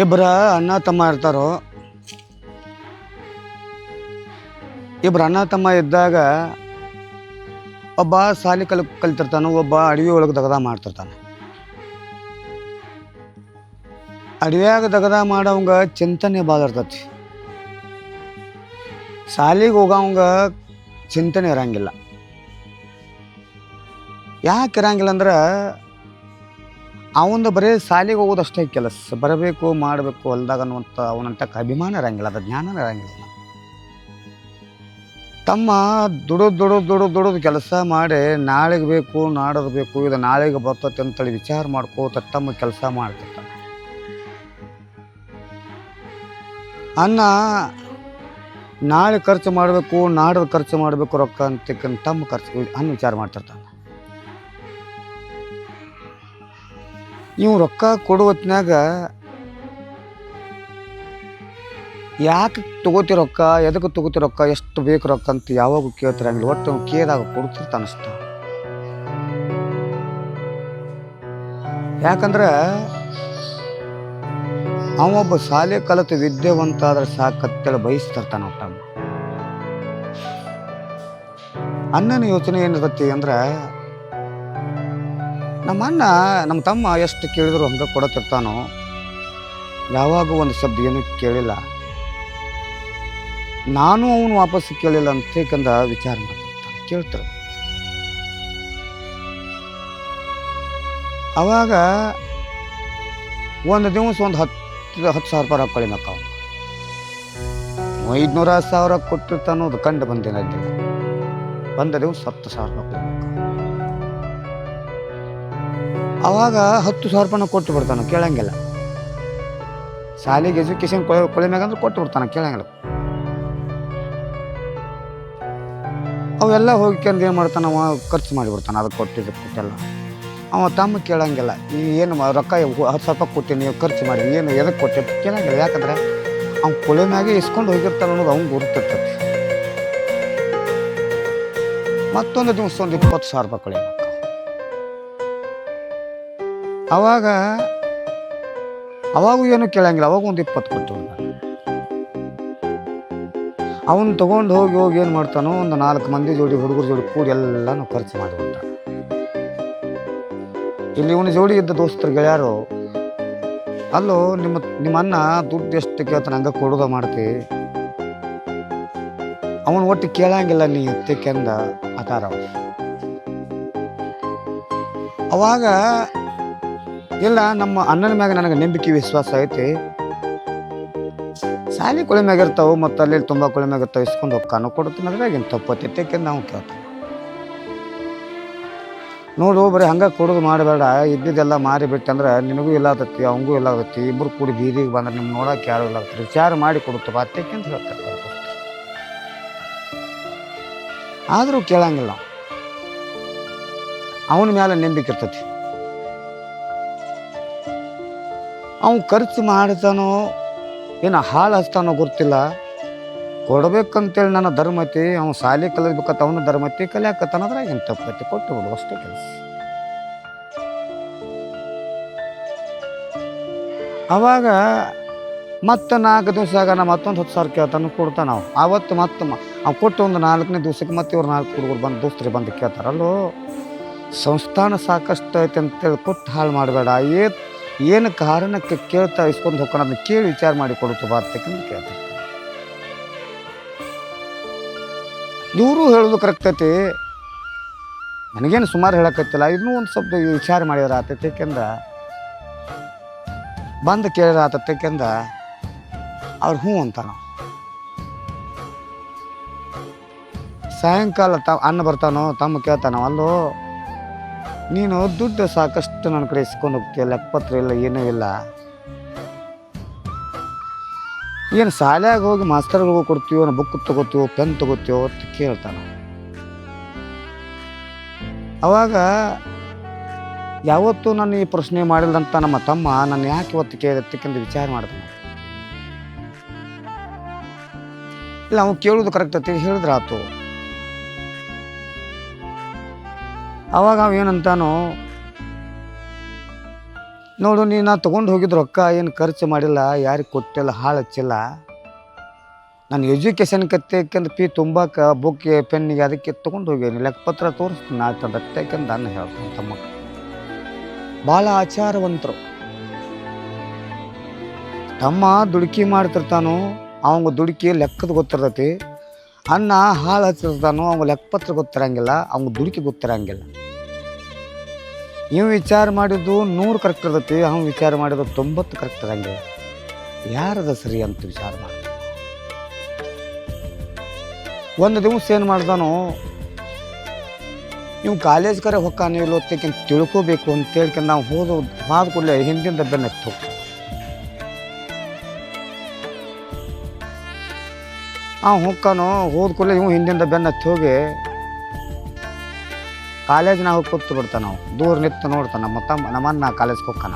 ಇಬ್ಬರ ಅಣ್ಣ ತಮ್ಮ ಇರ್ತಾರೋ. ಇಬ್ಬರು ಅಣ್ಣ ತಮ್ಮ ಇದ್ದಾಗ ಒಬ್ಬ ಸಾಲಿ ಕಲಿತಿರ್ತಾನೆ, ಒಬ್ಬ ಅಡವಿ ಒಳಗೆ ದಗದ ಮಾಡ್ತಿರ್ತಾನೆ. ಅಡವ್ಯಾಗ ದಗದ ಮಾಡೋವಂಗ ಚಿಂತನೆ ಭಾಳ ಇರ್ತೈತಿ. ಸಾಲಿಗೆ ಹೋಗೋವಂಗ ಚಿಂತನೆ ಇರಂಗಿಲ್ಲ. ಯಾಕೆ ಇರಂಗಿಲ್ಲ ಅಂದ್ರೆ ಅವಂದು ಬರೀ ಸಾಲಿಗೆ ಹೋಗೋದಷ್ಟೇ ಕೆಲಸ, ಬರಬೇಕು ಮಾಡಬೇಕು ಹೊಲ್ದಾಗ ಅನ್ನುವಂಥ ಅವನಂತಕ್ಕೆ ಅಭಿಮಾನ ಇರಂಗಿಲ್ಲ, ಅದು ಜ್ಞಾನ ಇರಂಗಿಲ್ಲ. ತಮ್ಮ ದುಡಿದು ಕೆಲಸ ಮಾಡಿ ನಾಳೆಗೆ ಬೇಕು ನಾಡೋದು ಬೇಕು, ಇದು ನಾಳೆಗೆ ಬರ್ತೈತೆ ಅಂತೇಳಿ ವಿಚಾರ ಮಾಡ್ಕೋತ ತಮ್ಮ ಕೆಲಸ ಮಾಡ್ತಿರ್ತಾನೆ. ಅನ್ನ ನಾಳೆ ಖರ್ಚು ಮಾಡಬೇಕು, ನಾಡೋದು ಖರ್ಚು ಮಾಡಬೇಕು ರೊಕ್ಕ ಅಂತಕ್ಕಂಥ ತಮ್ಮ ಖರ್ಚು ಅನ್ನ ವಿಚಾರ ಮಾಡ್ತಿರ್ತಾನೆ. ಇವು ರೊಕ್ಕ ಕೊಡೋ ಹೊತ್ನ್ಯಾಗ ಯಾಕೆ ತೊಗೋತಿ ರೊಕ್ಕ, ಎದಕ್ಕೆ ತೊಗೋತಿ ರೊಕ್ಕ, ಎಷ್ಟು ಬೇಕು ರೊಕ್ಕ ಅಂತ ಯಾವಾಗೂ ಕೇಳ್ತಿರಂಗಿಲ್ಲ. ಒಟ್ಟು ಕೇಳಿದಾಗ ಕೊಡ್ತಿರ್ತಾನೆ ಅಷ್ಟ. ಯಾಕಂದ್ರೆ ಅವೊಬ್ಬ ಶಾಲೆ ಕಲಿತು ವಿದ್ಯಾವಂತ ಆದ್ರೆ ಸಾಕತ್ತೇಳಿ ಬಯಸ್ತಿರ್ತಾನೆ ಒಟ್ಟ. ಅಣ್ಣನ ಯೋಚನೆ ಏನಿರ್ತತಿ ಅಂದ್ರೆ ನಮ್ಮ ಅಣ್ಣ ನಮ್ಮ ತಮ್ಮ ಎಷ್ಟು ಕೇಳಿದ್ರು ಹಂಗೆ ಕೊಡತಿರ್ತಾನೋ, ಯಾವಾಗೂ ಒಂದು ಶಬ್ದ ಏನೂ ಕೇಳಿಲ್ಲ, ನಾನು ಅವನು ವಾಪಸ್ ಕೇಳಿಲ್ಲ ಅಂತೇಕಂದ ವಿಚಾರ ಮಾಡ್ತಿರ್ತಾನೆ, ಕೇಳ್ತಾರೆ. ಅವಾಗ ಒಂದು ದಿವಸ ಒಂದು 10,000 ರೂಪಾಯಿ ರೊಕ್ಕ ಕಳಿಮಕ್ಕ 500,000 ಕೊಟ್ಟಿರ್ತಾನೋ, ಅದು ಕಂಡು ಬಂದೇನೆ. ಬಂದ ದಿವಸ 10,000 ರೂಪಾಯಿ ಅವಾಗ 10,000 ರೂಪಾಯಿನ ಕೊಟ್ಟು ಬಿಡ್ತಾನೆ, ಕೇಳಂಗಿಲ್ಲ. ಶಾಲೆಗೆ ಎಜುಕೇಶನ್ ಕೊಳೆ ಮ್ಯಾಗಂದ್ರೆ ಕೊಟ್ಟು ಬಿಡ್ತಾನೆ, ಕೇಳಂಗಿಲ್ಲ. ಅವೆಲ್ಲ ಹೋಗ್ಕೊಂಡು ಏನು ಮಾಡ್ತಾನೆ, ಅವ ಖರ್ಚು ಮಾಡಿಬಿಡ್ತಾನೆ. ಅದಕ್ಕೆ ಕೊಟ್ಟೆಲ್ಲ ಅವ ತಮ್ಮ ಕೇಳಂಗಿಲ್ಲ. ಏನು ರೊಕ್ಕ 10,000 ರೂಪಾಯಿ ಕೊಟ್ಟು ನೀವು ಖರ್ಚು ಮಾಡಿ ಏನು ಎದಕ್ಕೆ ಕೊಟ್ಟೆ ಕೇಳಂಗಿಲ್ಲ. ಯಾಕಂದ್ರೆ ಅವ್ನು ಕೊಳೆ ಮ್ಯಾಗೆ ಇಸ್ಕೊಂಡು ಹೋಗಿರ್ತಾನೆ ಅನ್ನೋದು ಅವ್ನು ಗುರುತಿರ್ತೈತಿ. ಮತ್ತೊಂದು ದಿವಸ ಒಂದು 20,000 ರೂಪಾಯಿ ಕೊಳೆ. ಅವಾಗೂ ಏನು ಕೇಳಂಗಿಲ್ಲ. ಅವಾಗ ಒಂದು 20 ಕೊಟ್ಟು ಅವನು ತೊಗೊಂಡು ಹೋಗಿ ಏನು ಮಾಡ್ತಾನೋ, ಒಂದು 4 ಮಂದಿ ಜೋಡಿ ಹುಡುಗರ ಜೋಡಿ ಕೂಡಿ ಎಲ್ಲನೂ ಖರ್ಚು ಮಾಡಿಬಿಡ್ತಾನೆ. ಇಲ್ಲಿ ಇವನು ಜೋಡಿ ಇದ್ದ ದೋಸ್ತರು ಗೆಳೆಯಾರು, ಅಲ್ಲೋ ನಿಮ್ಮ ಅಣ್ಣ ದುಡ್ಡು ಎಷ್ಟು ಕೇಳ್ತಾನೆ ಹಂಗೆ ಕೊಡೋದ ಮಾಡ್ತಿ, ಅವನು ಒಟ್ಟು ಕೇಳಂಗಿಲ್ಲ ನೀ ಎತ್ತಕ್ಕೆಂದ ಆತಾರ. ಅವಾಗ ಇಲ್ಲ, ನಮ್ಮ ಅಣ್ಣನ ಮ್ಯಾಗ ನನಗೆ ನಂಬಿಕೆ ವಿಶ್ವಾಸ ಐತಿ, ಶಾಲೆ ಕೊಳೆ ಮ್ಯಾಗ ಇರ್ತಾವೆ ಮತ್ತು ಅಲ್ಲಿ ತುಂಬ ಕೊಳೆ ಮ್ಯಾಗ ಇರ್ತಾವೆ, ಇಸ್ಕೊಂಡು ಹೋಗ್ತಾನು ಕೊಡ್ತೀನಿ ಅದ್ರಾಗ ಏನು ತಪ್ಪತ್ತೈತೆ ನಾವು ಕೇಳ್ತಾನೆ. ನೋಡು, ಬರೀ ಹಂಗೆ ಕೊಡೋದು ಮಾಡಬೇಡ, ಇದ್ದಿದ್ದೆಲ್ಲ ಮಾರಿಬಿಟ್ಟು ಅಂದ್ರೆ ನಿನಗೂ ಇಲ್ಲ ಆಗತ್ತಿ, ಅವಂಗೂ ಇಲ್ಲ ಆಗತ್ತಿ, ಇಬ್ಬರು ಕೂಡಿ ಬೀದಿಗೆ ಬಂದ್ರೆ ನಿಮ್ಗೆ ನೋಡೋಕೆ ಯಾರು ಇಲ್ಲ ಆಗತ್ತೆ, ವಿಚಾರ ಮಾಡಿ ಕೊಡುತ್ತಪ್ಪ ಅತ್ತಕ್ಕೆ ಅಂತ ಹೇಳ್ತಾರೆ. ಆದರೂ ಕೇಳಂಗಿಲ್ಲ. ಅವನ ಮೇಲೆ ನಂಬಿಕೆ ಇರ್ತೈತಿ. ಅವನು ಖರ್ಚು ಮಾಡ್ತಾನೋ ಏನು ಹಾಳು ಹಚ್ತಾನೋ ಗೊತ್ತಿಲ್ಲ, ಕೊಡ್ಬೇಕಂತೇಳಿ ನನ್ನ ಧರ್ಮ ಐತಿ. ಅವ್ನು ಶಾಲೆ ಕಲಿಬೇಕಂತ ಅವನ ಧರ್ಮ ಐತಿ, ಕಲಿಯಾಕತ್ತಾನದ್ರಾಗ ಏನು ತಪ್ಪೈತಿ, ಕೊಟ್ಟು ಬಿಡು ಅಷ್ಟೇ ಕೆಲಸ. ಅವಾಗ ಮತ್ತೆ 4 ದಿವಸ ಆಗ ನಾ ಮತ್ತೊಂದು 10,000 ಕೇಳ್ತಾನೆ, ಕೊಡ್ತಾನೆ. ನಾವು ಆವತ್ತು ಮತ್ತೆ ಅವ್ನು ಕೊಟ್ಟು ಒಂದು 4ನೇ ದಿವಸಕ್ಕೆ ಮತ್ತೆ ಇವ್ರು 4 ಹುಡುಗರು ಬಂದು ದೋಸ್ತರು ಬಂದು ಕೇಳ್ತಾರಲ್ಲೋ, ಸಂಸ್ಥಾನ ಸಾಕಷ್ಟು ಐತೆ ಅಂತೇಳಿ ಕೊಟ್ಟು ಹಾಳು ಮಾಡಬೇಡ, ಏನು ಕಾರಣಕ್ಕೆ ಕೇಳ್ತಾ ಇಸ್ಕೊಂಡು ಹೋಗೋಣ, ಅದನ್ನ ಕೇಳಿ ವಿಚಾರ ಮಾಡಿ ಕೊಡುತ್ತ ಬಾರ್ತಕ್ಕಂತ ಕೇಳ್ತಾರೆ. ಇವರು ಹೇಳೋದು ಕರೆಕ್ಟ್ ಐತಿ, ನನಗೇನು ಸುಮಾರು ಹೇಳಕತ್ತಿಲ್ಲ, ಇನ್ನೂ ಒಂದು ಸ್ವಲ್ಪ ವಿಚಾರ ಮಾಡಿದ್ರೆ ಆತೈತಿ, ಯಾಕೆಂದ್ರೆ ಬಂದು ಕೇಳಿದ್ರೆ ಆತೈತಿ, ಯಾಕೆಂದ್ರೆ ಅವ್ರು ಹ್ಞೂ ಅಂತಾನ. ಸಾಯಂಕಾಲ ಅಣ್ಣ ಬರ್ತಾನೋ, ತಮ್ಮ ಕೇಳ್ತಾನೋ, ಅಲ್ಲೋ ನೀನು ದುಡ್ಡು ಸಾಕಷ್ಟು ನನ್ನ ಕಡೆ ಇಸ್ಕೊಂಡು ಹೋಗ್ತೀಯ, ಲೆಕ್ಕಪತ್ರ ಇಲ್ಲ, ಏನೂ ಇಲ್ಲ, ಏನು ಶಾಲ್ಯಾಗ ಹೋಗಿ ಮಾಸ್ತರ್ಗಳಿಗೂ ಕೊಡ್ತೀವೋ, ಬುಕ್ ತೊಗೋತೀವೋ, ಪೆನ್ ತೊಗೋತೀವೋ ಅಂತ ಕೇಳ್ತಾನೆ. ಅವಾಗ ಯಾವತ್ತೂ ನಾನು ಈ ಪ್ರಶ್ನೆ ಮಾಡಿಲ್ಲಂತ ನಮ್ಮ ತಮ್ಮ ನಾನು ಯಾಕೆ ಇವತ್ತು ಕೇಳಿದಕ್ಕಂದು ವಿಚಾರ ಮಾಡ್ತಾನೆ. ಇಲ್ಲ, ಅವ್ನು ಕೇಳೋದು ಕರೆಕ್ಟ್ ಐತಿ, ಹೇಳಿದ್ರೆ ಆತು. ಅವಾಗ ಅವ ಏನಂತಾನೋ, ನೋಡು ನಾ ತೊಗೊಂಡು ಹೋಗಿದ್ದು ರೊಕ್ಕ ಏನು ಖರ್ಚು ಮಾಡಿಲ್ಲ, ಯಾರಿಗೆ ಕೊಟ್ಟಿಲ್ಲ, ಹಾಳು ಹಚ್ಚಿಲ್ಲ. ನಾನು ಎಜುಕೇಷನ್ ಕತ್ತೇಕಂದು ಫೀ ತುಂಬಾಕ ಬುಕ್ಗೆ ಪೆನ್ನಿಗೆ ಅದಕ್ಕೆ ತೊಗೊಂಡು ಹೋಗ್ಯಾನಿ. ಲೆಕ್ಕಪತ್ರ ತೋರಿಸ್ತೀನಿ ನಾ ತಂದತ್ತೇಕಂದು ನಾನು ಹೇಳ್ತೀನಿ. ತಮ್ಮ ಭಾಳ ಆಚಾರವಂತರು. ತಮ್ಮ ದುಡುಕಿ ಮಾಡ್ತಿರ್ತಾನು, ಅವಂಗ ದುಡುಕಿ ಲೆಕ್ಕದ ಗೊತ್ತಿರ್ತೈತಿ. ಅನ್ನ ಹಾಳು ಹಚ್ಚಿರ್ತಾನು, ಅವಂಗ ಲೆಕ್ಕಪತ್ರ ಗೊತ್ತಿರಂಗಿಲ್ಲ, ಅವಂಗ ದುಡುಕಿ ಗೊತ್ತಿರಂಗಿಲ್ಲ. ಇವು ವಿಚಾರ ಮಾಡಿದ್ದು 100 ಕರೆಕ್ಟ್ ಇರ್ತೈತಿ, ಅವ್ನು ವಿಚಾರ ಮಾಡಿದ್ದು 90 ಕರೆಕ್ಟ್ ಇರಂಗಿಲ್ಲ. ಯಾರದ ಸರಿ ಅಂತ ವಿಚಾರ ಮಾಡಿ ಒಂದು ದಿವಸ ಏನು ಮಾಡ್ದಾನು, ನೀವು ಕಾಲೇಜ್ ಕರೆ ಹೊಕ್ಕಾನು ಇಲ್ಲ ಹೊತ್ತಕ್ಕಿಂತ ತಿಳ್ಕೋಬೇಕು ಅಂತೇಳ್ಕೊಂಡು ನಾವು ಹೋದ ಕೂಡಲೇ ಹಿಂದಿಂದ ಬೆನ್ನತ್ತು ಹೊಕ್ಕಾನು. ಹೋದ ಕೂಡಲೇ ಇವು ಹಿಂದಿಂದ ಬೆನ್ನತ್ತಿ ಹೋಗಿ ಕಾಲೇಜ್ನ ಹೋಗಿ ಕೂತು ಬಿಡ್ತಾನೆ. ನಾವು ದೂರ ನಿಂತು ನೋಡ್ತಾನೆ. ನಮ್ಮನ್ನ ಕಾಲೇಜ್ಗೆ ಹೋಗ್ತಾನ.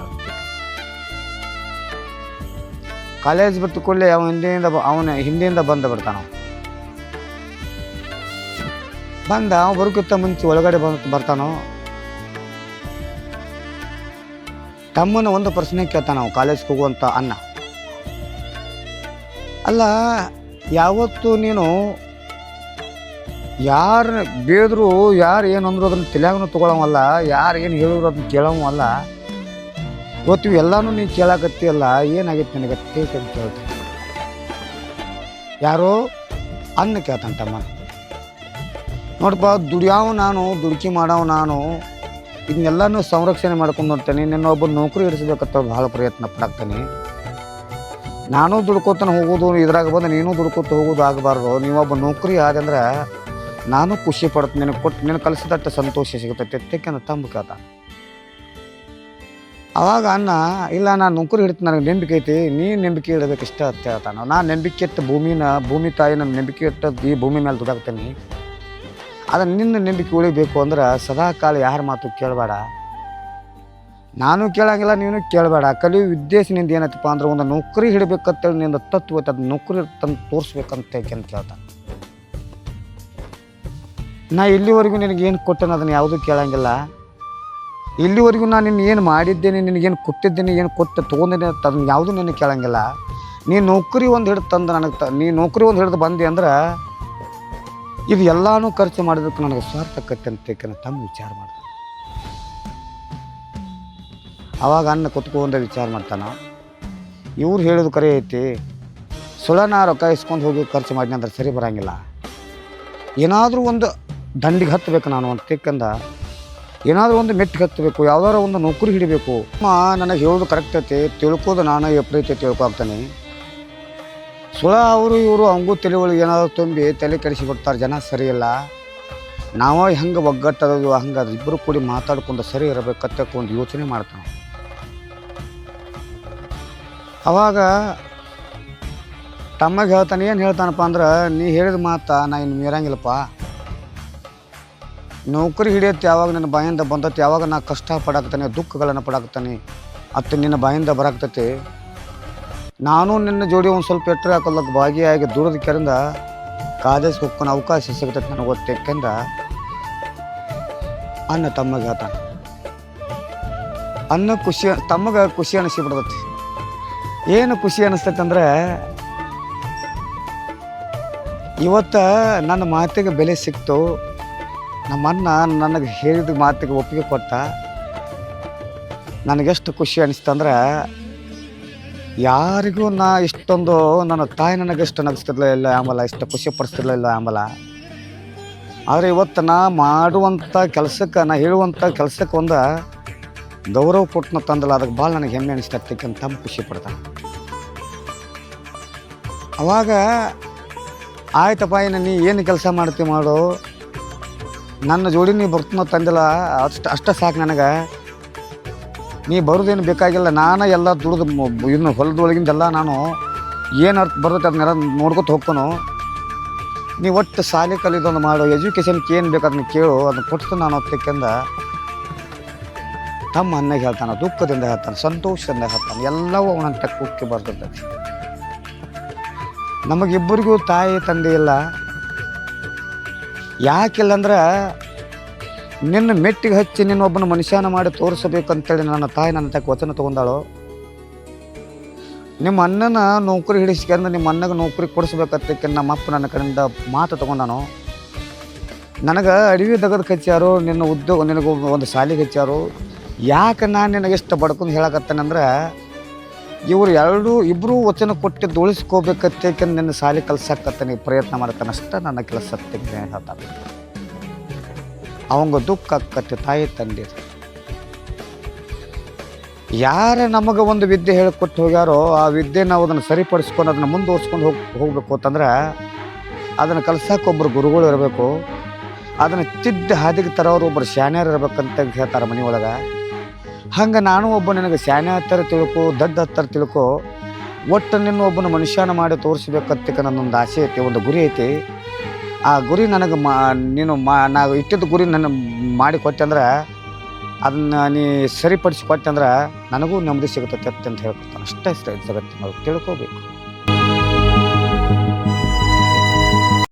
ಕಾಲೇಜ್ ಬಿಟ್ಟು ಕೂಡಲೇ ಅವನ ಹಿಂದಿಯಿಂದ ಬಂದು ಬಿಡ್ತಾನ. ಬಂದ ಅವ ಬರೋಕ್ಕಿಂತ ಮುಂಚೆ ಒಳಗಡೆ ಬರ್ತಾನೋ. ತಮ್ಮನ ಒಂದು ಪ್ರಶ್ನೆ ಕೇಳ್ತಾನ ನಾವು ಕಾಲೇಜ್ಗೆ ಹೋಗುವಂಥ ಅನ್ನ. ಅಲ್ಲ, ಯಾವತ್ತು ನೀನು ಯಾರು ಬೇದ್ರು, ಯಾರು ಏನು ಅಂದ್ರು ಅದನ್ನು ತಲೆಯಾಗೂ ತೊಗೊಳವಲ್ಲ, ಯಾರು ಏನು ಹೇಳಿದ್ರು ಅದನ್ನ ಕೇಳವಲ್ಲ, ಇವತ್ತು ಎಲ್ಲನೂ ನೀನು ಕೇಳಾಕತ್ತೀಯಲ್ಲ, ಏನಾಗೈತೆ ನನಗತ್ತೆ ಅಂತ ಕೇಳ್ತೀನಿ. ಯಾರೋ ಅನ್ನ ಕೇಳ್ತಾನೆ ತಮ್ಮ. ನೋಡಪ್ಪ, ದುಡಿಯಾವ ನಾನು, ದುಡುಕಿ ಮಾಡವ ನಾನು, ಇದನ್ನೆಲ್ಲನೂ ಸಂರಕ್ಷಣೆ ಮಾಡ್ಕೊಂಡು ಹೋಗ್ತೇನೆ. ಒಬ್ಬ ನೌಕರಿ ಹಿಡಿಸ್ಬೇಕಂತ ಭಾಳ ಪ್ರಯತ್ನ ಪಡಾಕ್ತೇನೆ. ನಾನು ದುಡ್ಕೋತಾನೆ ಹೋಗೋದು, ಇದ್ರಾಗ ಬಂದು ನೀನು ದುಡ್ಕೋತ ಹೋಗೋದು ಆಗಬಾರ್ದು. ನೀವೊಬ್ಬ ನೌಕರಿ ಆದಂದ್ರೆ ನಾನು ಖುಷಿ ಪಡ್ತೀನಿ. ನಿನಗೆ ಕೊಟ್ಟು ನಿನಗೆ ಕಲಿಸಿದಟ್ಟು ಸಂತೋಷ ಸಿಗುತ್ತೆ ತೆಕ್ಕಂತ ತಂಬ ಕೇಳ್ತ. ಅವಾಗ ಅನ್ನ, ಇಲ್ಲ ನಾನು ನೌಕರಿ ಹಿಡಿತು, ನನಗೆ ನಂಬಿಕೆ ಐತಿ, ನೀನು ನಂಬಿಕೆ ಇಡಬೇಕು ಇಷ್ಟ ಅಂತ ಹೇಳ್ತಾನೆ. ನಾನು ನಂಬಿಕೆ ಇಟ್ಟು ಭೂಮಿ ತಾಯಿ ನನ್ನ ನಂಬಿಕೆ ಇಟ್ಟು ಈ ಭೂಮಿ ಮೇಲೆ ದುಡ್ದಾಕ್ತೇನೆ. ಅದನ್ನು ನಿನ್ನ ನಂಬಿಕೆ ಉಳಿಬೇಕು ಅಂದ್ರೆ ಸದಾ ಕಾಲ ಯಾರ ಮಾತು ಕೇಳಬೇಡ, ನಾನು ಕೇಳಂಗಿಲ್ಲ, ನೀನು ಕೇಳಬೇಡ. ಕಲಿಯೋ ಉದ್ದೇಶ ನಿಂದ ಏನೈತಪ್ಪ ಅಂದ್ರೆ ಒಂದು ನೌಕರಿ ಹಿಡಬೇಕಂತೇಳಿ ನಿಂದ ತತ್ವ ಐತೆ, ಅದು ನೌಕರಿ ತಂದು ತೋರಿಸ್ಬೇಕಂತ ಅಂತ ಕೇಳ್ತಾನೆ. ನಾ ಇಲ್ಲಿವರೆಗೂ ನಿನಗೇನು ಕೊಟ್ಟೇನೆ ಅದನ್ನು ಯಾವುದೂ ಕೇಳಂಗಿಲ್ಲ. ಇಲ್ಲಿವರೆಗೂ ನಾನು ನಿನ್ನ ಏನು ಮಾಡಿದ್ದೇನೆ, ನಿನಗೇನು ಕೊಟ್ಟಿದ್ದೇನೆ, ಏನು ಕೊಟ್ಟು ತೊಗೊಂಡೇನೆ ಅದನ್ನು ಯಾವುದೂ ನಿನಗೆ ಕೇಳಂಗಿಲ್ಲ. ನೀನು ನೌಕರಿ ಒಂದು ಹಿಡಿದು ತಂದು ನನಗೆ ನೀ ನೌಕರಿ ಒಂದು ಹಿಡಿದು ಬಂದೆ ಅಂದ್ರೆ ಇದು ಎಲ್ಲನೂ ಖರ್ಚು ಮಾಡೋದಕ್ಕೆ ನನಗೆ ಸ್ವಾರ್ಥಕತ್ತೆ ಅಂತ ತಮ್ಮ ವಿಚಾರ ಮಾಡ್ತಾನೆ. ಆವಾಗ ಅನ್ನ ಕುತ್ಕೊಂಡು ವಿಚಾರ ಮಾಡ್ತಾನೆ. ಇವ್ರು ಹೇಳೋದು ಕರೆ ಐತಿ, ಸುಳ್ಳನ ರೊಕ್ಕ ಇಸ್ಕೊಂಡು ಹೋಗಿ ಖರ್ಚು ಮಾಡಿನಿ ಅಂದ್ರೆ ಸರಿ ಬರೋಂಗಿಲ್ಲ. ಏನಾದರೂ ಒಂದು ದಂಡಿಗೆ ಹತ್ತಬೇಕು ನಾನು ಅಂತಕ್ಕಂದ, ಏನಾದರೂ ಒಂದು ಮೆಟ್ಟಿಗೆ ಹತ್ತಬೇಕು, ಯಾವ್ದಾರ ಒಂದು ನೌಕರಿ ಹಿಡಿಬೇಕು. ನನಗೆ ಹೇಳೋದು ಕರೆಕ್ಟ್ ಐತಿ, ತಿಳ್ಕೋದು ನಾನು ಎಪ್ರೈತಿ ತಿಳ್ಕೊಳ್ತಾನೆ. ಸುಳ ಅವರು ಇವರು ಅವಂಗೂ ತಲೆ ಒಳಗೆ ಏನಾದರೂ ತುಂಬಿ ತಲೆ ಕೆಡಿಸಿಬಿಡ್ತಾರೆ. ಜನ ಸರಿಯಿಲ್ಲ, ನಾವು ಹೆಂಗೆ ಒಗ್ಗಟ್ಟದು ಹಂಗೆ ಇಬ್ಬರು ಕೂಡಿ ಮಾತಾಡ್ಕೊಂಡು ಸರಿ ಇರಬೇಕಂತ ಒಂದು ಯೋಚನೆ ಮಾಡ್ತಾನೆ. ಅವಾಗ ತಮ್ಮಗೆ ಹೇಳ್ತಾನೆ. ಏನು ಹೇಳ್ತಾನಪ್ಪ ಅಂದ್ರೆ, ನೀ ಹೇಳಿದ ಮಾತಾ ನಾ ಇನ್ನು ಮೀರಂಗಿಲ್ಲಪ್ಪ. ನೌಕರಿ ಹಿಡಿಯತ್ತೆ ಯಾವಾಗ ನನ್ನ ಬಾಯಿಂದ ಬಂದತ್ತೆ, ಯಾವಾಗ ನಾ ಕಷ್ಟ ಪಡಾಕ್ತಾನೆ, ದುಃಖಗಳನ್ನು ಪಡಾಕ್ತಾನೆ, ಅತ್ತು ನಿನ್ನ ಬಾಯಿಂದ ಬರಾಕ್ತೈತಿ. ನಾನು ನಿನ್ನ ಜೋಡಿ ಒಂದು ಸ್ವಲ್ಪ ಎಟ್ಟರೆ ಹಾಕೋಲ್ಲಕ್ಕೆ ಭಾಗಿಯಾಗಿ ದೂರದ ಕೆರಿಂದ ಕಾಲೇಜ್ಗೆ ಹೋಗ್ಕೊಂಡು ಅವಕಾಶ ಸಿಗ್ತೈತೆ ನನಗೆ ಗೊತ್ತೇಕೆಂದ ಅನ್ನ ತಮ್ಮಗೆ ಹೇಳ್ತಾನೆ. ಅನ್ನ ತಮಗೆ ಖುಷಿ ಅನಿಸಿಬಿಡ್ತೈತಿ. ಏನು ಖುಷಿ ಅನಿಸ್ತೈತೆ ಅಂದ್ರೆ, ಇವತ್ತು ನನ್ನ ಮಾತಿಗೆ ಬೆಲೆ ಸಿಕ್ತು, ನಮ್ಮನ್ನ ನನಗೆ ಹೇಳಿದ ಮಾತಿಗೆ ಒಪ್ಪಿಗೆ ಕೊಟ್ಟ. ನನಗೆಷ್ಟು ಖುಷಿ ಅನಿಸ್ತಂದ್ರೆ, ಯಾರಿಗೂ ನಾ ಇಷ್ಟೊಂದು ನನ್ನ ತಾಯಿ ನನಗೆಷ್ಟು ನಗಿಸ್ತಿರ್ಲಿಲ್ಲ ಆಮೇಲೆ, ಇಷ್ಟು ಖುಷಿ ಪಡಿಸ್ತಿರ್ಲಿಲ್ಲ ಆಮೇಲೆ. ಆದರೆ ಇವತ್ತು ನಾ ಮಾಡುವಂಥ ಕೆಲಸಕ್ಕೆ, ನಾ ಹೇಳುವಂಥ ಕೆಲಸಕ್ಕೆ ಒಂದು ಗೌರವ ಕೊಟ್ಟನ ತಂದಲ್ಲ, ಅದಕ್ಕೆ ಭಾಳ ನನಗೆ ಹೆಮ್ಮೆ ಅನಿಸ್ತಕ್ಕಂತ ತಮ್ಮ ಖುಷಿ ಪಡ್ತಾನೆ. ಅವಾಗ ಆಯ್ತಪ್ಪ, ಇನ್ನು ನೀ ಏನು ಕೆಲಸ ಮಾಡ್ತೀವಿ ಮಾಡು, ನನ್ನ ಜೋಡಿ ನೀ ಬರ್ತನೋ ತಂದಿಲ್ಲ ಅಷ್ಟು ಸಾಕು ನನಗೆ. ನೀ ಬರೋದೇನು ಬೇಕಾಗಿಲ್ಲ, ನಾನು ಎಲ್ಲ ದುಡ್ದು ಇನ್ನು ಹೊಲದೊಳಗಿಂದೆಲ್ಲ ನಾನು ಏನು ಅರ್ಥ ಬರ್ತೈತೆ ಅದನ್ನೆಲ್ಲ ನೋಡ್ಕೊತ ಹೋಗ್ತಾನು. ನೀವು ಒಟ್ಟು ಶಾಲೆ ಕಲಿದೊಂದು ಮಾಡು, ಎಜುಕೇಷನ್ಗೆ ಏನು ಬೇಕು ಅದನ್ನ ಕೇಳು, ಅದನ್ನ ಕೊಟ್ಟು ನಾನು ಹೊತ್ತಕ್ಕಿಂದ ತಮ್ಮ ಅನ್ನಾಗ ಹೇಳ್ತಾನೆ. ದುಃಖದಿಂದ ಹೇಳ್ತಾನೆ, ಸಂತೋಷದಿಂದ ಹೇಳ್ತಾನೆ, ಎಲ್ಲವೂ ಅವನಂತ ಕುಕ್ಕಿ ಬರ್ತೈತಿ. ನಮಗಿಬ್ಬರಿಗೂ ತಾಯಿ ತಂದೆ ಇಲ್ಲ. ಯಾಕಿಲ್ಲ ಅಂದ್ರೆ ನಿನ್ನ ಮೆಟ್ಟಿಗೆ ಹಚ್ಚಿ ನಿನ್ನೊಬ್ಬನ ಮನುಷ್ಯನ ಮಾಡಿ ತೋರಿಸಬೇಕಂತೇಳಿ ನನ್ನ ತಾಯಿ ನನ್ನ ತಕ್ಕ ವಚನ ತೊಗೊಂಡಾಳು. ನಿಮ್ಮ ಅಣ್ಣನ ನೌಕರಿ ಹಿಡಿಸ್ಕೊಂಡು ನಿಮ್ಮ ಅಣ್ಣಗೆ ನೌಕರಿ ಕೊಡಿಸ್ಬೇಕಂತಕ್ಕೆ ನಮ್ಮ ಅಪ್ಪ ನನ್ನ ಕಡೆಯಿಂದ ಮಾತು ತೊಗೊಂಡಾನು. ನನಗೆ ಅಡವಿ ದಗದ ಹಚ್ಚಾರು, ನಿನ್ನ ಉದ್ಯೋಗ ನಿನಗೆ ಒಂದು ಶಾಲೆಗೆ ಹಚ್ಚಾರು. ಯಾಕೆ ನಾನು ನಿನಗೆ ಎಷ್ಟು ಬಡ್ಕೊಂಡು ಹೇಳಕತ್ತೇನೆಂದ್ರೆ ಇಬ್ಬರೂ ವಚನ ಕೊಟ್ಟಿದ್ದು ಉಳಿಸ್ಕೋಬೇಕಂತೇಕೆ ನಿನ್ನ ಶಾಲೆ ಕಲ್ಸಕ್ಕತ್ತಾನೆ ಪ್ರಯತ್ನ ಮಾಡ್ತಾನೆ ಅಷ್ಟೇ ನನ್ನ ಕೆಲಸ ತೆಗೆದು ಹೇಳ್ತಾನೆ. ಅವಂಗ ದುಃಖ ಆಕ್ಕತ್ತೆ ತಾಯಿ ತಂದೆ. ಯಾರು ನಮಗೆ ಒಂದು ವಿದ್ಯೆ ಹೇಳಿಕೊಟ್ಟು ಹೋಗ್ಯಾರೋ ಆ ವಿದ್ಯೆ ನಾವು ಅದನ್ನು ಸರಿಪಡಿಸ್ಕೊಂಡು ಅದನ್ನು ಮುಂದುವರ್ಸ್ಕೊಂಡು ಹೋಗ್ಬೇಕು ಅಂತಂದ್ರೆ ಅದನ್ನು ಕಲ್ಸಕ್ಕೆ ಒಬ್ಬರು ಗುರುಗಳು ಇರಬೇಕು. ಅದನ್ನು ತಿದ್ದಿ ಹಾದಿಗೆ ತರೋರು ಒಬ್ಬರು ಶಾನ್ಯರು ಇರ್ಬೇಕಂತ ಹೇಳ್ತಾರೆ ಮನೆಯೊಳಗೆ. ಹಂಗೆ ನಾನು ಒಬ್ಬ ನಿನಗೆ ಶಾನ್ಯ ಹತ್ತರ ತಿಳ್ಕೊ, ದಡ್ಡ ಹತ್ತರ ತಿಳ್ಕೊ, ಒಟ್ಟು ನಿನ್ನ ಒಬ್ಬನ ಮನುಷ್ಯನ ಮಾಡಿ ತೋರಿಸ್ಬೇಕಂತಕ್ಕೆ ನನ್ನೊಂದು ಆಸೆ ಐತಿ, ಒಂದು ಗುರಿ ಐತಿ. ಆ ಗುರಿ ನನಗೆ ನಾವು ಇಟ್ಟಿದ್ದ ಗುರಿ ನನ್ನ ಮಾಡಿ ಕೊಟ್ಟೆ ಅಂದ್ರೆ ಅದನ್ನು ನೀ ಸರಿಪಡಿಸಿ ಕೊಟ್ಟೆ ಅಂದ್ರೆ ನನಗೂ ನೆಮ್ಮದಿ ಸಿಗುತ್ತೈತೆ ಅಂತ ಹೇಳ್ಕೊತಾನೆ. ಅಷ್ಟೇ ಜಗತ್ತಿನ ತಿಳ್ಕೋಬೇಕು.